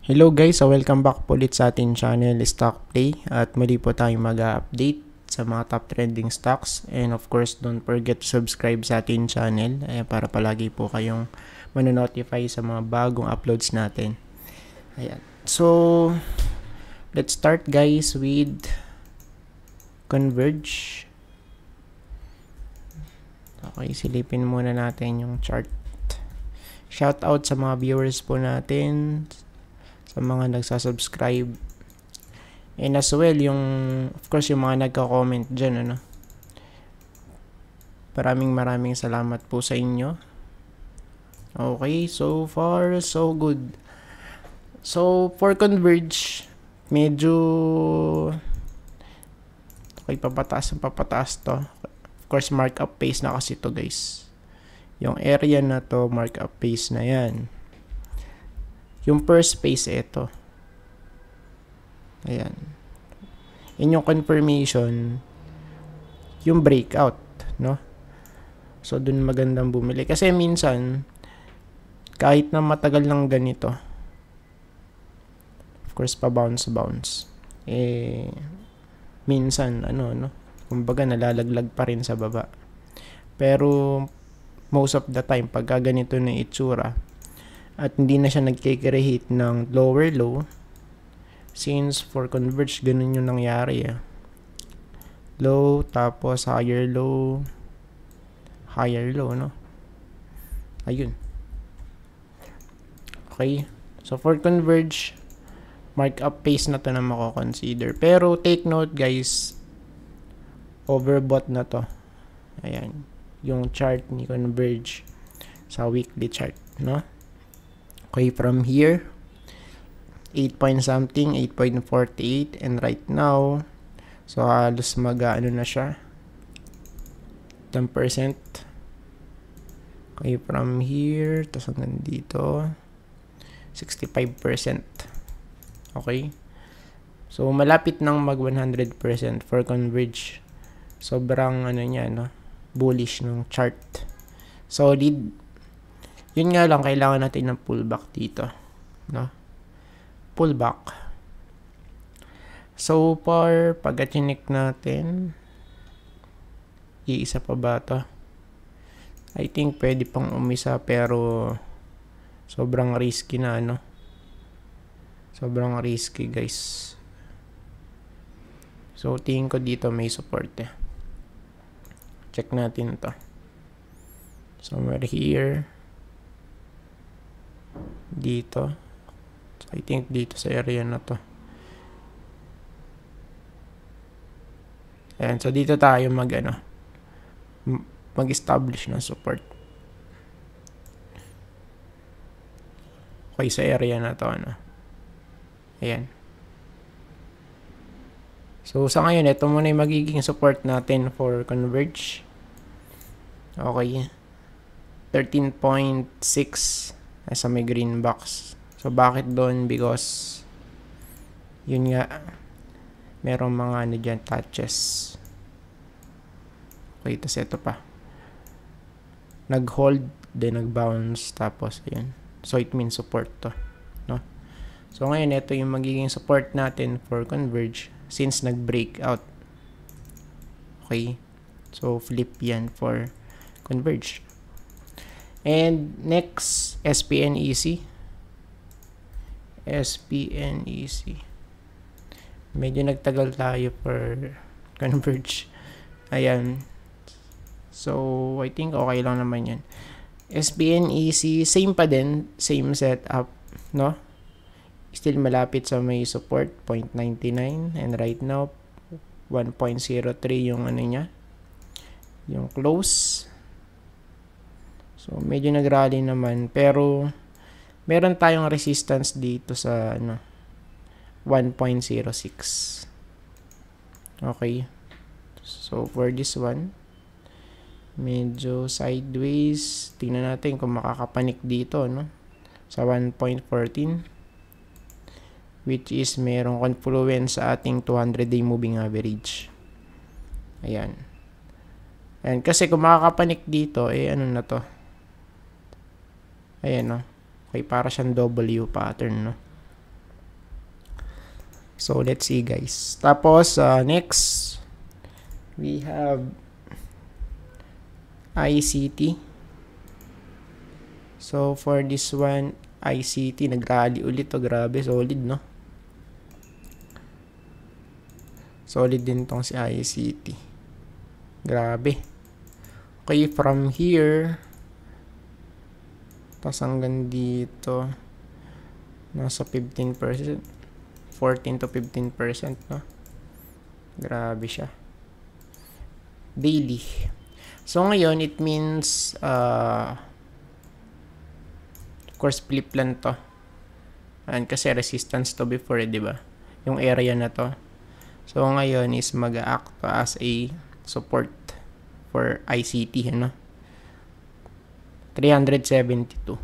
Hello guys, so welcome back po ulit sa ating channel Stock Play at muli po tayong mag-update sa mga top trending stocks, and of course don't forget to subscribe sa ating channel para palagi po kayong manonotify sa mga bagong uploads natin. Ayan. So let's start guys with Converge. Okay, silipin muna natin yung chart. Shout out sa mga viewers po natin, sa mga nagsasubscribe, and as well yung of course yung mga nagka-comment dyan, maraming salamat po sa inyo. Okay, so far so good. So for Converge, medyo okay, papataas to. Of course markup pace na kasi to guys. Yung area na to, markup pace na yan. Yung first phase, ito. Ayan. In yung confirmation, yung breakout, no? So, dun magandang bumili. Kasi minsan, kahit na matagal lang ganito, of course, pa-bounce. Minsan, kumbaga, nalalaglag pa rin sa baba. Pero, most of the time, pagka ganito na itsura, at hindi na siya nag-create ng lower low, since for Converge ganun yung nangyari low tapos higher low, no? Ayun. Okay, so for Converge, markup pace na to na mako-consider, pero take note guys, overbought na to. Ayan yung chart ni Converge sa weekly chart, no? Okay, from here 8 point something, 8.48, and right now, so halos na siya 10%. Okay, from here tas hanggang dito 65%. Okay, so malapit nang mag 100% for Converge. Sobrang bullish ng chart, solid. Yun nga lang, kailangan natin ng pullback dito, no? Pullback. So far, pag-chinik natin, iisa pa ba to? I think pwede pang umisa, pero sobrang risky na, sobrang risky guys. So tingin ko dito may support Check natin to. Somewhere here. Dito. So, I think dito sa area na to. Ayan. So, dito tayo mag-establish ng support. Okay, sa area na to, Ayan. So, sa ngayon, ito muna yung magiging support natin for Converge. Okay. 13.6 sa may green box. So, bakit doon? Because, yun nga, merong mga dyan, touches. Okay, tas ito pa. Nag-hold, then nag-bounce, tapos, ayun. So, it means support to, no? So, ngayon, ito yung magiging support natin for Converge since nag-breakout. Okay? So, flip yan for Converge. And next, SPNEC. Medyo nagtagal tayo for Converge. Ayan. So, I think okay lang naman yan. SPNEC, same pa din. Same setup, no? Still malapit sa may support, 0.99. And right now, 1.03 yung niya. Yung close. So, medyo nag-rally naman. Pero, meron tayong resistance dito sa 1.06. Okay. So, for this one, medyo sideways. Tingnan natin kung makakapanik dito, sa 1.14. Which is merong confluence sa ating 200-day moving average. Ayan. Ayan. Kasi kung makakapanik dito, na to? Ayan, Okay, para siyang W pattern, So, let's see guys. Tapos, next, we have ICT. So, for this one, ICT, nag-rally ulit to. Grabe, solid, no? Solid din tong si ICT. Grabe. Okay, from here, tapos hanggang dito, nasa 15%. 14 to 15%, no? Grabe siya. Daily. So, ngayon, it means, of course, flip lang to. And kasi resistance to before, di ba? Yung area na to. So, ngayon is mag-act as a support for ICT, ano? 372.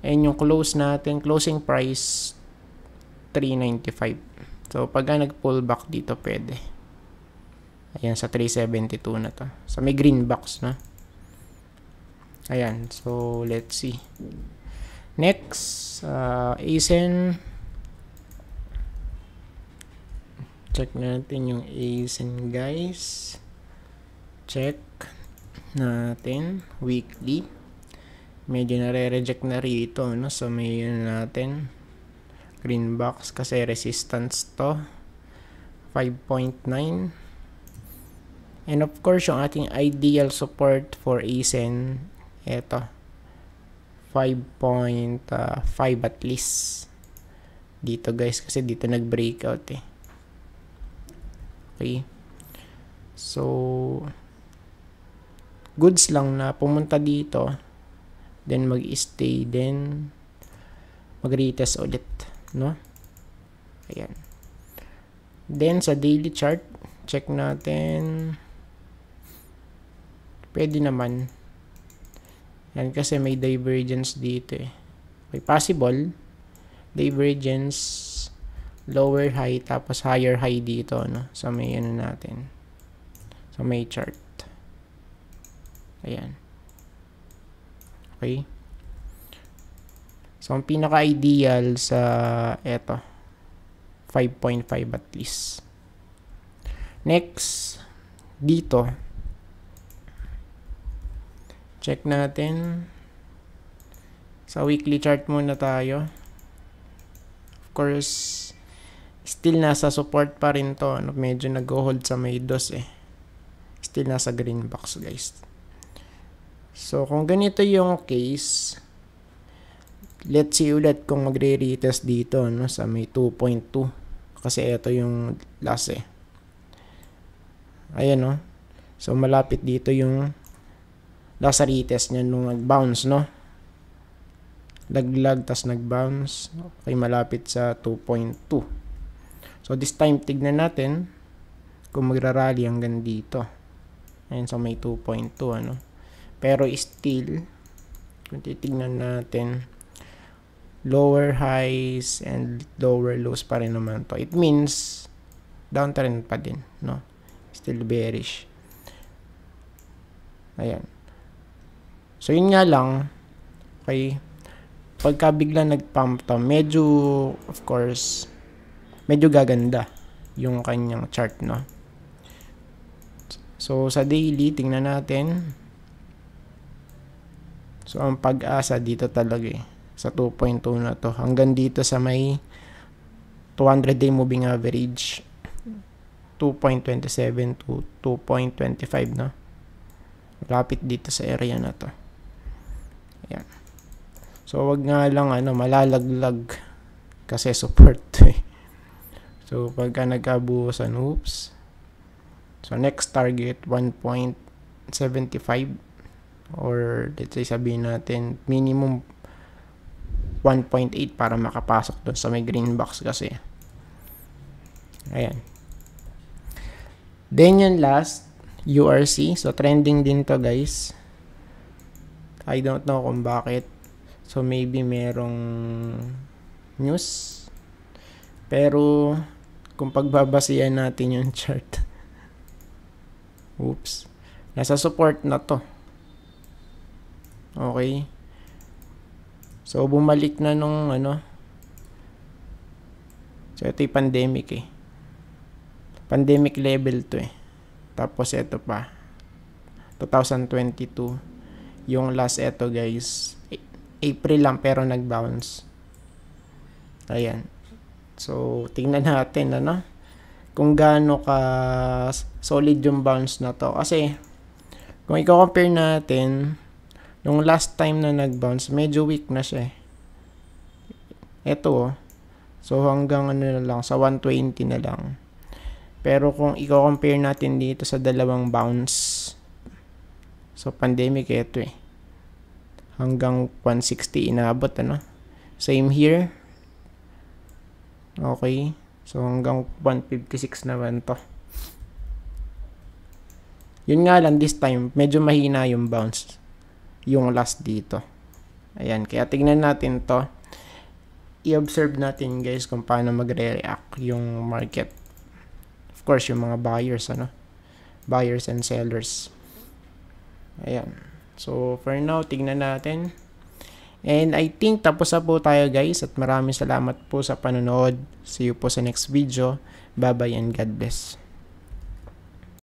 And yung close natin, closing price, 395. So, pagka nag-pull back dito, pwede. Ayan, sa 372 na to. Sa may green box, no? Ayan, so, let's see. Next, ASIN. Check natin yung ASIN, guys. Check natin. Weekly. Medyo nare-reject na rito, no? So, may yun natin. Green box kasi resistance to 5.9. And of course yung ating ideal support for ASIN, eto 5.5 at least dito guys, kasi dito nag breakout eh. Okay, so goods lang na pumunta dito, then mag-stay, then mag-retest ulit, no? Ayan. Then sa daily chart, check natin. Pwede naman. Yan kasi may divergence dito eh. May possible divergence, lower high tapos higher high dito, no? So may ano natin. So may chart. Ayan. Okay. So, ang pinaka-ideal sa eto, 5.5 at least. Next, dito, check natin. Sa weekly chart muna tayo. Of course, still nasa support pa rin to. Ano, medyo nag-hold sa may dos eh. Still nasa green box, guys. So, kung ganito yung case, let's see ulit kung magre-retest dito, no, sa may 2.2. Kasi ito yung last eh. Ayan, no. So, malapit dito yung last retest niya nung nag-bounce, no. Laglag, tas nag-bounce. Okay, malapit sa 2.2. So, this time, tignan natin kung magra-rally hanggang dito. Ayan, so may 2.2, ano. Pero still, kung titignan natin, lower highs and lower lows pa rin naman to. It means downtrend pa din, no? Still bearish. Ayan. So, yun nga lang. Okay. Pagka bigla nag-pump to, medyo, of course, medyo gaganda yung kanyang chart, no? So, sa daily, tingnan natin. So, ang pag-asa dito talaga eh. Sa 2.2 na to. Hanggang dito sa may 200-day moving average. 2.27 to 2.25, no? Lapit dito sa area na to. Ayan. So, wag nga lang, ano, malalaglag. Kasi support to eh. So, pagka nagkabuhusan, oops. So, next target, 1.75. Or, let's say, sabihin natin, minimum 1.8 para makapasok doon sa may green box kasi. Ayan. Then yung last, URC. So, trending din to, guys. I don't know kung bakit. So, maybe merong news. Pero, kung pagbabasihan natin yung chart. Oops. Nasa support na to. Okay. So, bumalik na nung, ano. So, ito yung pandemic eh. Pandemic level to eh. Tapos, ito pa. 2022. Yung last ito guys. April lang pero nag-bounce. Ayan. So, tingnan natin ano. Kung gaano ka solid yung bounce na to. Kasi, kung i-compare natin, nung last time na nag-bounce, medyo weak na siya eh. Ito oh. So, hanggang ano na lang, sa 120 na lang. Pero kung i-compare natin dito sa dalawang bounce, so, pandemic ito eh. Hanggang 160 inabot ano. Same here. Okay. So, hanggang 156 naman to. Yun nga lang, this time, medyo mahina yung bounce. Yung last dito. Ayan, kaya tignan natin to. I-observe natin guys kung paano magre-react yung market. Of course, yung mga buyers, ano? Buyers and sellers. Ayan. So, for now, tignan natin. And I think tapos na po tayo guys at maraming salamat po sa panonood. See you po sa next video. Bye bye and God bless.